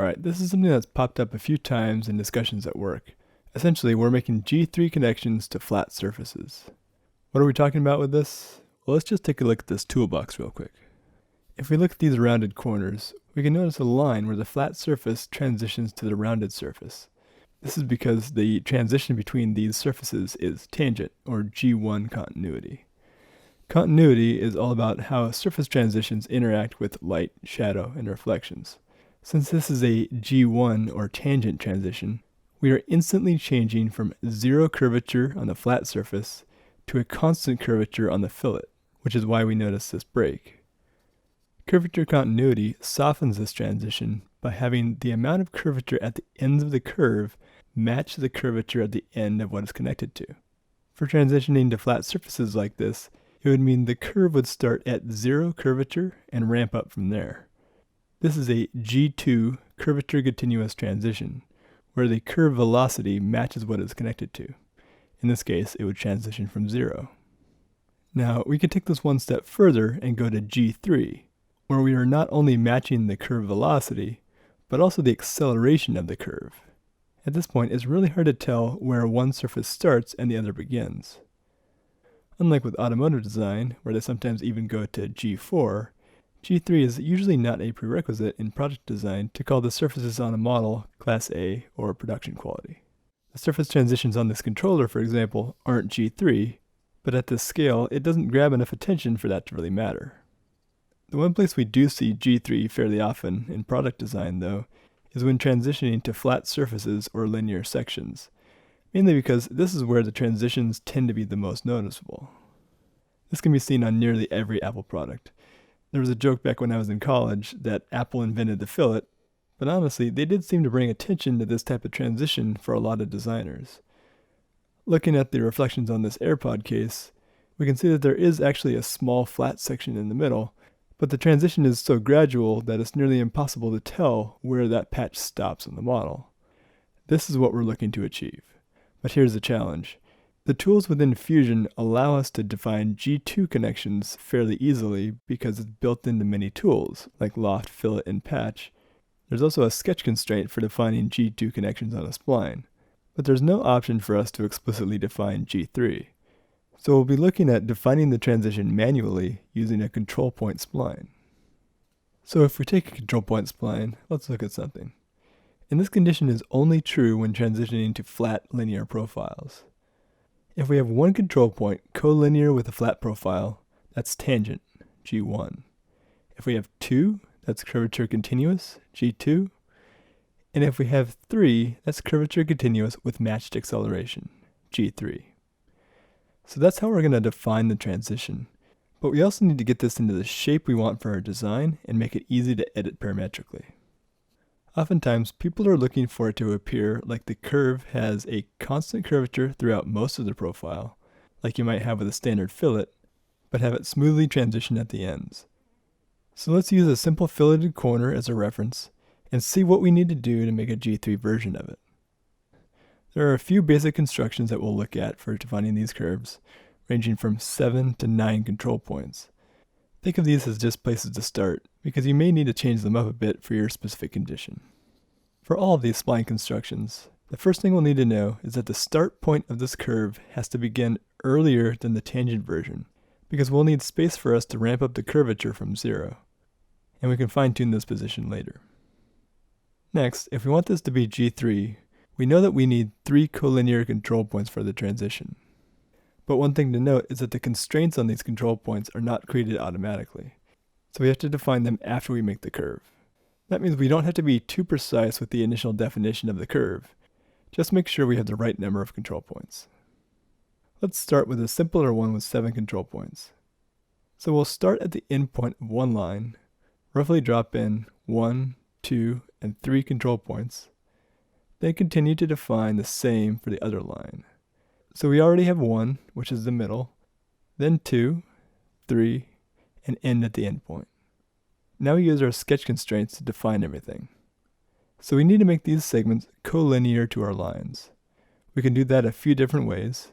Alright, this is something that's popped up a few times in discussions at work. Essentially, we're making G3 connections to flat surfaces. What are we talking about with this? Well, let's just take a look at this toolbox real quick. If we look at these rounded corners, we can notice a line where the flat surface transitions to the rounded surface. This is because the transition between these surfaces is tangent, or G1 continuity. Continuity is all about how surface transitions interact with light, shadow, and reflections. Since this is a G1 or tangent transition, we are instantly changing from zero curvature on the flat surface to a constant curvature on the fillet, which is why we notice this break. Curvature continuity softens this transition by having the amount of curvature at the ends of the curve match the curvature at the end of what it's connected to. For transitioning to flat surfaces like this, it would mean the curve would start at zero curvature and ramp up from there. This is a G2 curvature continuous transition, where the curve velocity matches what it's connected to. In this case, it would transition from zero. Now, we could take this one step further and go to G3, where we are not only matching the curve velocity, but also the acceleration of the curve. At this point, it's really hard to tell where one surface starts and the other begins. Unlike with automotive design, where they sometimes even go to G4, G3 is usually not a prerequisite in product design to call the surfaces on a model Class A or production quality. The surface transitions on this controller, for example, aren't G3, but at this scale, it doesn't grab enough attention for that to really matter. The one place we do see G3 fairly often in product design, though, is when transitioning to flat surfaces or linear sections, mainly because this is where the transitions tend to be the most noticeable. This can be seen on nearly every Apple product. There was a joke back when I was in college that Apple invented the fillet, but honestly, they did seem to bring attention to this type of transition for a lot of designers. Looking at the reflections on this AirPod case, we can see that there is actually a small flat section in the middle, but the transition is so gradual that it's nearly impossible to tell where that patch stops in the model. This is what we're looking to achieve. But here's the challenge. The tools within Fusion allow us to define G2 connections fairly easily because it's built into many tools, like Loft, Fillet, and Patch. There's also a sketch constraint for defining G2 connections on a spline, but there's no option for us to explicitly define G3. So we'll be looking at defining the transition manually using a control point spline. So if we take a control point spline, let's look at something. And this condition is only true when transitioning to flat linear profiles. If we have one control point collinear with a flat profile, that's tangent, G1. If we have two, that's curvature continuous, G2. And if we have three, that's curvature continuous with matched acceleration, G3. So that's how we're going to define the transition. But we also need to get this into the shape we want for our design and make it easy to edit parametrically. Oftentimes, people are looking for it to appear like the curve has a constant curvature throughout most of the profile, like you might have with a standard fillet, but have it smoothly transition at the ends. So let's use a simple filleted corner as a reference and see what we need to do to make a G3 version of it. There are a few basic constructions that we'll look at for defining these curves, ranging from 7 to 9 control points. Think of these as just places to start, because you may need to change them up a bit for your specific condition. For all of these spline constructions, the first thing we'll need to know is that the start point of this curve has to begin earlier than the tangent version, because we'll need space for us to ramp up the curvature from 0, and we can fine-tune this position later. Next, if we want this to be G3, we know that we need 3 collinear control points for the transition. But one thing to note is that the constraints on these control points are not created automatically, so we have to define them after we make the curve. That means we don't have to be too precise with the initial definition of the curve. Just make sure we have the right number of control points. Let's start with a simpler one with 7 control points. So we'll start at the endpoint of one line, roughly drop in 1, 2, and 3 control points, then continue to define the same for the other line. So we already have 1, which is the middle, then 2, 3, and end at the endpoint. Now we use our sketch constraints to define everything. So we need to make these segments collinear to our lines. We can do that a few different ways.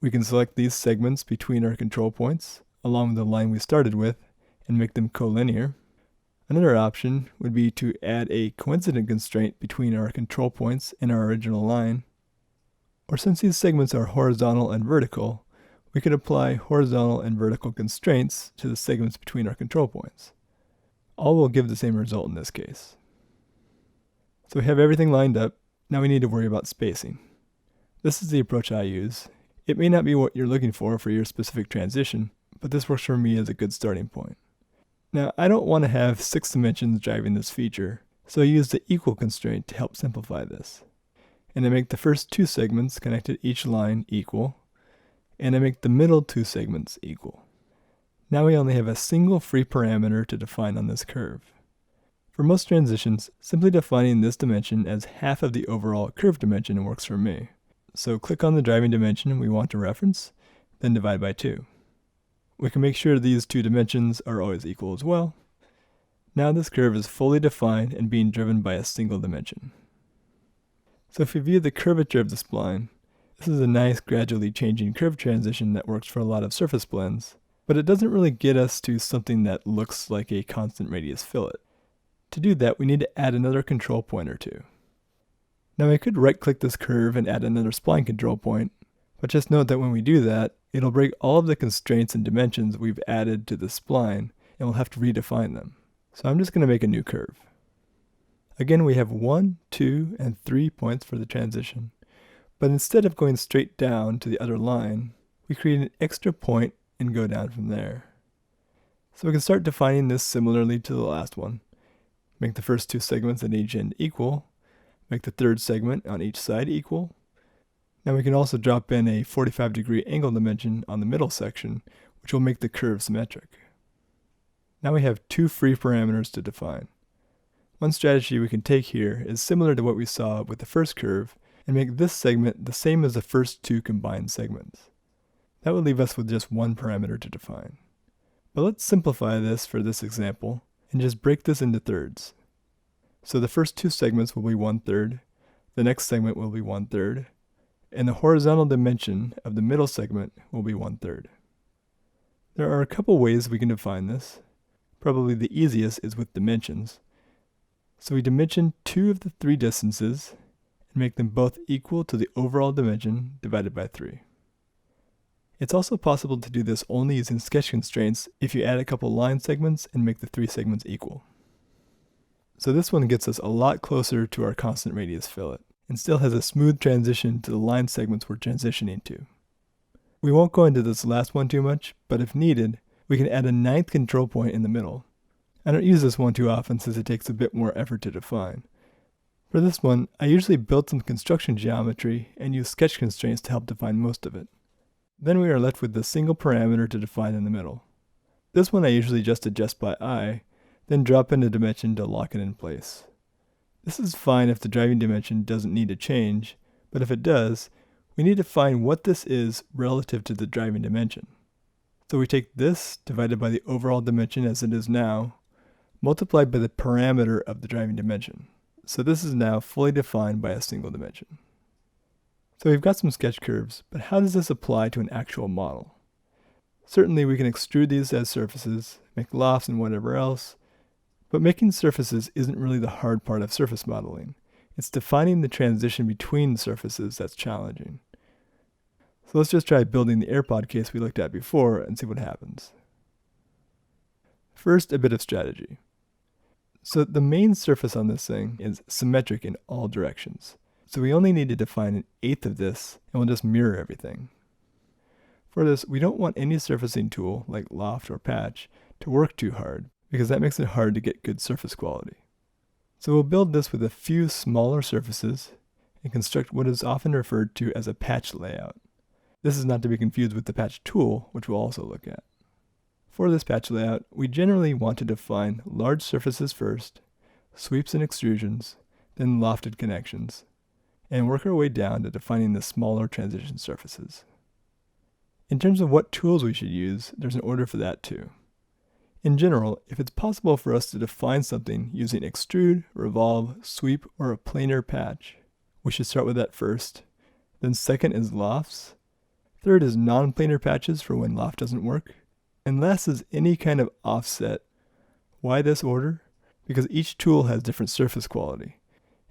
We can select these segments between our control points, along with the line we started with, and make them collinear. Another option would be to add a coincident constraint between our control points and our original line. Or since these segments are horizontal and vertical, we could apply horizontal and vertical constraints to the segments between our control points. All will give the same result in this case. So we have everything lined up. Now we need to worry about spacing. This is the approach I use. It may not be what you're looking for your specific transition, but this works for me as a good starting point. Now, I don't want to have 6 dimensions driving this feature, so I use the equal constraint to help simplify this. And I make the first 2 segments connected to each line equal, and I make the middle 2 segments equal. Now we only have a single free parameter to define on this curve. For most transitions, simply defining this dimension as half of the overall curve dimension works for me. So click on the driving dimension we want to reference, then divide by 2. We can make sure these 2 dimensions are always equal as well. Now this curve is fully defined and being driven by a single dimension. So if we view the curvature of the spline, this is a nice gradually changing curve transition that works for a lot of surface blends, but it doesn't really get us to something that looks like a constant radius fillet. To do that, we need to add another control point or 2. Now I could right-click this curve and add another spline control point, but just note that when we do that, it'll break all of the constraints and dimensions we've added to the spline, and we'll have to redefine them. So I'm just going to make a new curve. Again, we have 1, 2, and 3 points for the transition, but instead of going straight down to the other line, we create an extra point and go down from there. So we can start defining this similarly to the last one. Make the first 2 segments at each end equal, make the third segment on each side equal. Now we can also drop in a 45-degree angle dimension on the middle section, which will make the curve symmetric. Now we have 2 free parameters to define. One strategy we can take here is similar to what we saw with the first curve and make this segment the same as the first 2 combined segments. That would leave us with just 1 parameter to define. But let's simplify this for this example and just break this into thirds. So the first 2 segments will be 1/3, the next segment will be 1/3, and the horizontal dimension of the middle segment will be 1/3. There are a couple ways we can define this. Probably the easiest is with dimensions. So we dimension 2 of the 3 distances and make them both equal to the overall dimension divided by 3. It's also possible to do this only using sketch constraints if you add a couple line segments and make the 3 segments equal. So this one gets us a lot closer to our constant radius fillet, and still has a smooth transition to the line segments we're transitioning to. We won't go into this last one too much, but if needed, we can add a 9th control point in the middle. I don't use this one too often since it takes a bit more effort to define. For this one, I usually build some construction geometry and use sketch constraints to help define most of it. Then we are left with a single parameter to define in the middle. This one I usually just adjust by eye, then drop in a dimension to lock it in place. This is fine if the driving dimension doesn't need to change, but if it does, we need to find what this is relative to the driving dimension. So we take this divided by the overall dimension as it is now, multiplied by the parameter of the driving dimension. So this is now fully defined by a single dimension. So we've got some sketch curves, but how does this apply to an actual model? Certainly we can extrude these as surfaces, make lofts and whatever else, but making surfaces isn't really the hard part of surface modeling. It's defining the transition between surfaces that's challenging. So let's just try building the AirPod case we looked at before and see what happens. First, a bit of strategy. So the main surface on this thing is symmetric in all directions. So we only need to define 1/8 of this, and we'll just mirror everything. For this, we don't want any surfacing tool, like Loft or Patch, to work too hard, because that makes it hard to get good surface quality. So we'll build this with a few smaller surfaces, and construct what is often referred to as a patch layout. This is not to be confused with the patch tool, which we'll also look at. For this patch layout, we generally want to define large surfaces first, sweeps and extrusions, then lofted connections, and work our way down to defining the smaller transition surfaces. In terms of what tools we should use, there's an order for that too. In general, if it's possible for us to define something using extrude, revolve, sweep, or a planar patch, we should start with that first. Then second is lofts. Third is non-planar patches for when loft doesn't work. And last is any kind of offset. Why this order? because each tool has different surface quality,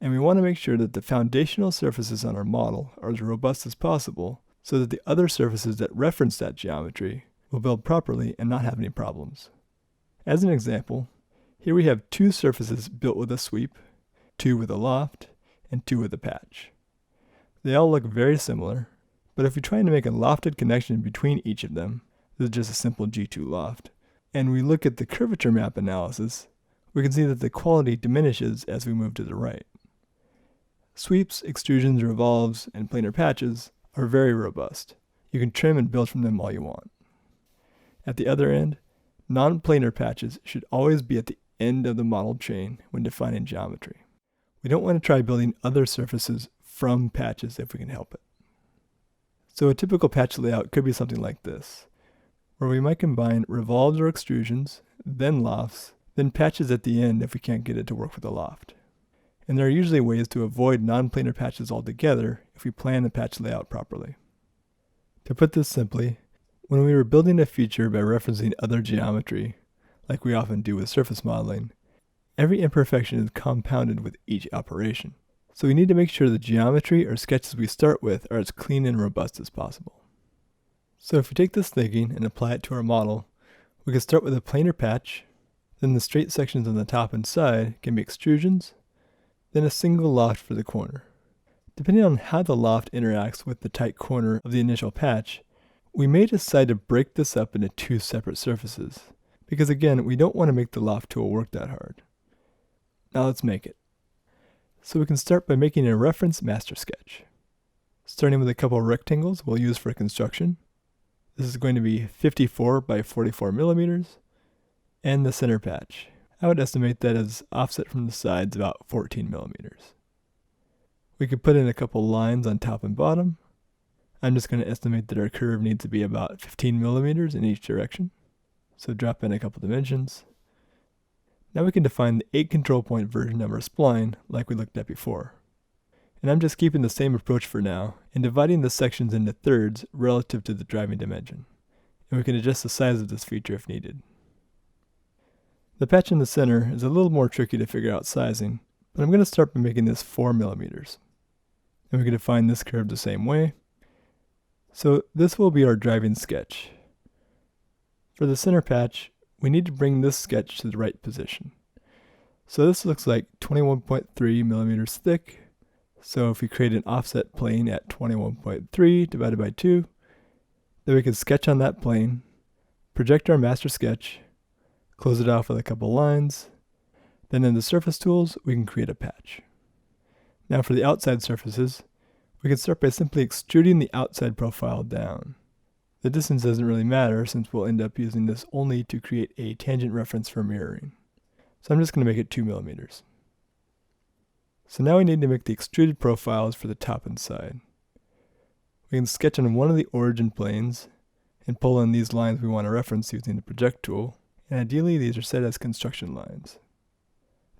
and we want to make sure that the foundational surfaces on our model are as robust as possible so that the other surfaces that reference that geometry will build properly and not have any problems. As an example, here we have 2 surfaces built with a sweep, 2 with a loft, and 2 with a patch. They all look very similar, but if we try to make a lofted connection between each of them, this is just a simple G2 loft, and we look at the curvature map analysis, we can see that the quality diminishes as we move to the right. Sweeps, extrusions, revolves, and planar patches are very robust. You can trim and build from them all you want. At the other end, non-planar patches should always be at the end of the model chain when defining geometry. We don't want to try building other surfaces from patches if we can help it. So a typical patch layout could be something like this, where we might combine revolves or extrusions, then lofts, then patches at the end if we can't get it to work with a loft. And there are usually ways to avoid non-planar patches altogether if we plan the patch layout properly. To put this simply, when we were building a feature by referencing other geometry, like we often do with surface modeling, every imperfection is compounded with each operation. So we need to make sure the geometry or sketches we start with are as clean and robust as possible. So if we take this thinking and apply it to our model, we can start with a planar patch, then the straight sections on the top and side can be extrusions, then a single loft for the corner. Depending on how the loft interacts with the tight corner of the initial patch, we may decide to break this up into 2 separate surfaces, because again, we don't want to make the loft tool work that hard. Now let's make it. So we can start by making a reference master sketch. Starting with a couple of rectangles we'll use for construction. This is going to be 54 by 44 millimeters, and the center patch. I would estimate that as offset from the sides about 14 millimeters. We could put in a couple lines on top and bottom. I'm just going to estimate that our curve needs to be about 15 millimeters in each direction. So drop in a couple dimensions. Now we can define the 8 control point version of our spline like we looked at before. And I'm just keeping the same approach for now and dividing the sections into thirds relative to the driving dimension. And we can adjust the size of this feature if needed. The patch in the center is a little more tricky to figure out sizing, but I'm going to start by making this 4 millimeters. And we can define this curve the same way. So this will be our driving sketch. For the center patch, we need to bring this sketch to the right position. So this looks like 21.3 millimeters thick. So if we create an offset plane at 21.3 divided by 2, then we can sketch on that plane, project our master sketch, close it off with a couple lines, then in the surface tools, we can create a patch. Now for the outside surfaces, we can start by simply extruding the outside profile down. The distance doesn't really matter since we'll end up using this only to create a tangent reference for mirroring. So I'm just going to make it 2 millimeters. So now we need to make the extruded profiles for the top and side. We can sketch on one of the origin planes and pull in these lines we want to reference using the project tool, and ideally these are set as construction lines.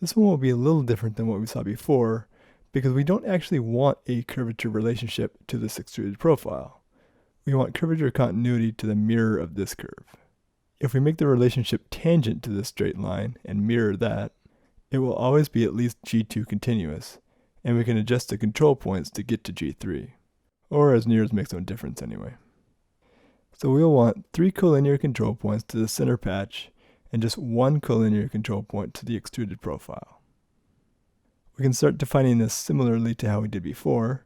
This one will be a little different than what we saw before because we don't actually want a curvature relationship to this extruded profile. We want curvature continuity to the mirror of this curve. If we make the relationship tangent to this straight line and mirror that, it will always be at least G2 continuous, and we can adjust the control points to get to G3, or as near as makes no difference anyway. So we'll want 3 collinear control points to the center patch and just 1 collinear control point to the extruded profile. We can start defining this similarly to how we did before.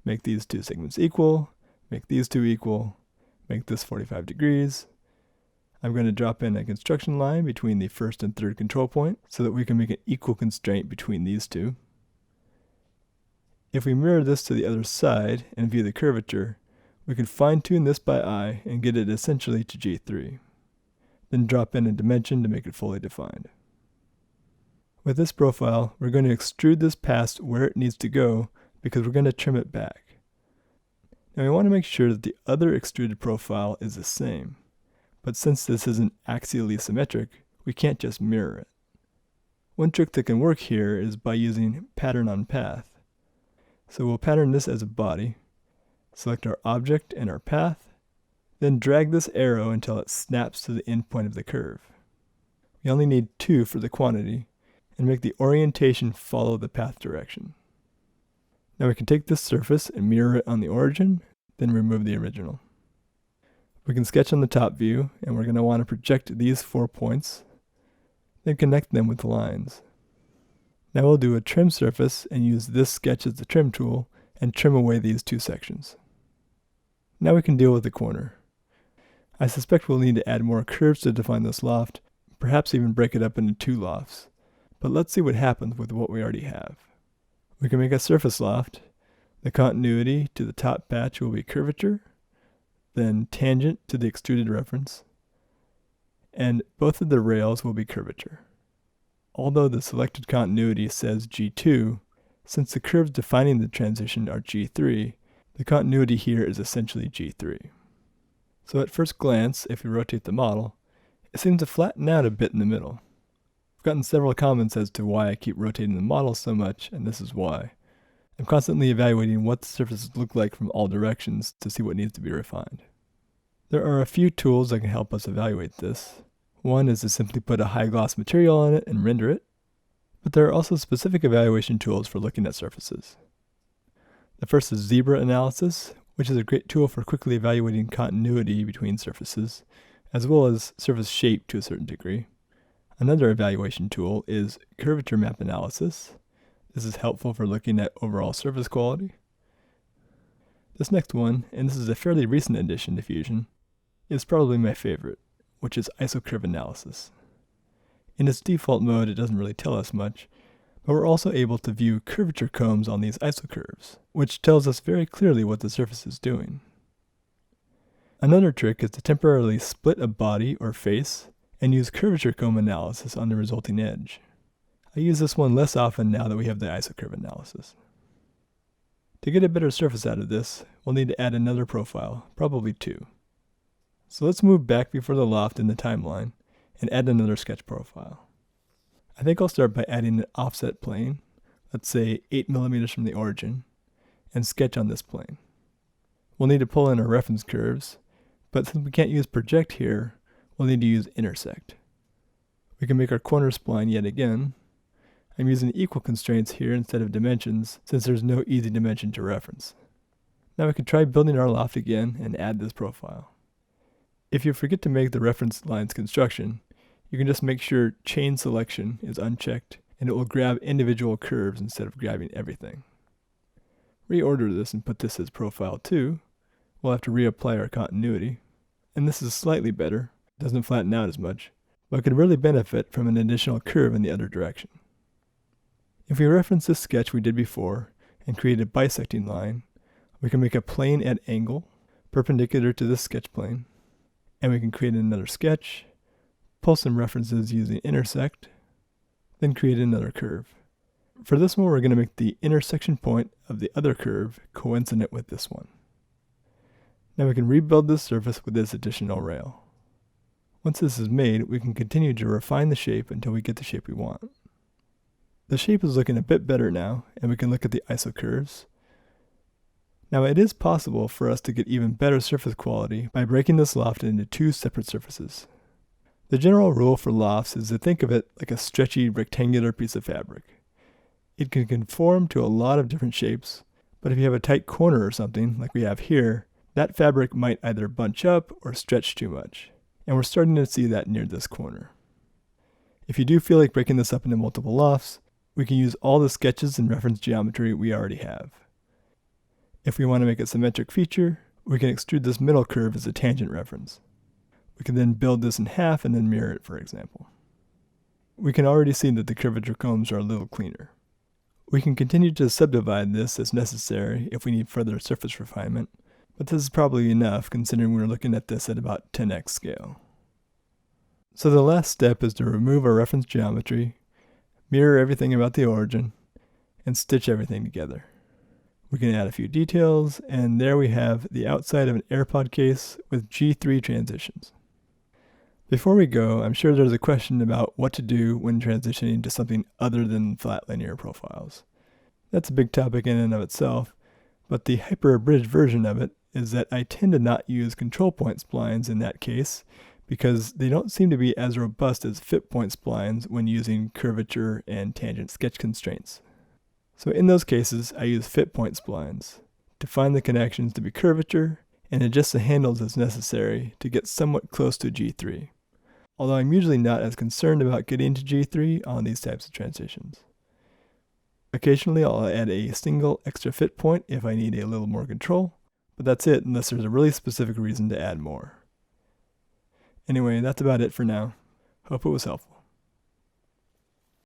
Make these 2 segments equal, make these 2 equal, make this 45 degrees. I'm going to drop in a construction line between the first and third control point so that we can make an equal constraint between these 2. If we mirror this to the other side and view the curvature, we can fine-tune this by eye and get it essentially to G3. Then drop in a dimension to make it fully defined. With this profile, we're going to extrude this past where it needs to go because we're going to trim it back. Now we want to make sure that the other extruded profile is the same, but since this isn't axially symmetric, we can't just mirror it. One trick that can work here is by using pattern on path. So we'll pattern this as a body, select our object and our path, then drag this arrow until it snaps to the end point of the curve. We only need 2 for the quantity, and make the orientation follow the path direction. Now we can take this surface and mirror it on the origin, then remove the original. We can sketch on the top view, and we're going to want to project these 4 points, then connect them with the lines. Now we'll do a trim surface and use this sketch as the trim tool and trim away these 2 sections. Now we can deal with the corner. I suspect we'll need to add more curves to define this loft, perhaps even break it up into 2 lofts. But let's see what happens with what we already have. We can make a surface loft. The continuity to the top patch will be curvature, then tangent to the extruded reference, and both of the rails will be curvature. Although the selected continuity says G2, since the curves defining the transition are G3, the continuity here is essentially G3. So at first glance, if we rotate the model, it seems to flatten out a bit in the middle. I've gotten several comments as to why I keep rotating the model so much, and this is why. I'm constantly evaluating what the surfaces look like from all directions to see what needs to be refined. There are a few tools that can help us evaluate this. One is to simply put a high gloss material on it and render it, but there are also specific evaluation tools for looking at surfaces. The first is zebra analysis, which is a great tool for quickly evaluating continuity between surfaces, as well as surface shape to a certain degree. Another evaluation tool is curvature map analysis. This is helpful for looking at overall surface quality. This next one, and this is a fairly recent addition to Fusion, is probably my favorite, which is isocurve analysis. In its default mode, it doesn't really tell us much, but we're also able to view curvature combs on these isocurves, which tells us very clearly what the surface is doing. Another trick is to temporarily split a body or face and use curvature comb analysis on the resulting edge. I use this one less often now that we have the isocurve analysis. To get a better surface out of this, we'll need to add another profile, probably 2. So let's move back before the loft in the timeline and add another sketch profile. I think I'll start by adding an offset plane, let's say 8 mm from the origin, and sketch on this plane. We'll need to pull in our reference curves, but since we can't use project here, we'll need to use intersect. We can make our corner spline yet again. I'm using equal constraints here instead of dimensions, since there's no easy dimension to reference. Now we can try building our loft again and add this profile. If you forget to make the reference lines construction, you can just make sure chain selection is unchecked, and it will grab individual curves instead of grabbing everything. Reorder this and put this as profile 2. We'll have to reapply our continuity, and this is slightly better. It doesn't flatten out as much, but could really benefit from an additional curve in the other direction. If we reference this sketch we did before and create a bisecting line, we can make a plane at angle, perpendicular to this sketch plane, and we can create another sketch, pull some references using intersect, then create another curve. For this one, we're going to make the intersection point of the other curve coincident with this one. Now we can rebuild this surface with this additional rail. Once this is made, we can continue to refine the shape until we get the shape we want. The shape is looking a bit better now, and we can look at the isocurves. Now it is possible for us to get even better surface quality by breaking this loft into 2 separate surfaces. The general rule for lofts is to think of it like a stretchy rectangular piece of fabric. It can conform to a lot of different shapes, but if you have a tight corner or something, like we have here, that fabric might either bunch up or stretch too much, and we're starting to see that near this corner. If you do feel like breaking this up into multiple lofts, we can use all the sketches and reference geometry we already have. If we want to make a symmetric feature, we can extrude this middle curve as a tangent reference. We can then build this in half and then mirror it, for example. We can already see that the curvature combs are a little cleaner. We can continue to subdivide this as necessary if we need further surface refinement, but this is probably enough considering we're looking at this at about 10x scale. So the last step is to remove our reference geometry, mirror everything about the origin, and stitch everything together. We can add a few details, and there we have the outside of an AirPod case with G3 transitions. Before we go, I'm sure there's a question about what to do when transitioning to something other than flat linear profiles. That's a big topic in and of itself, but the hyper-abridged version of it is that I tend to not use control point splines in that case because they don't seem to be as robust as fit point splines when using curvature and tangent sketch constraints. So in those cases, I use fit point splines to find the connections to be curvature and adjust the handles as necessary to get somewhat close to G3, although I'm usually not as concerned about getting to G3 on these types of transitions. Occasionally I'll add a single extra fit point if I need a little more control, but that's it unless there's a really specific reason to add more. Anyway, that's about it for now. Hope it was helpful.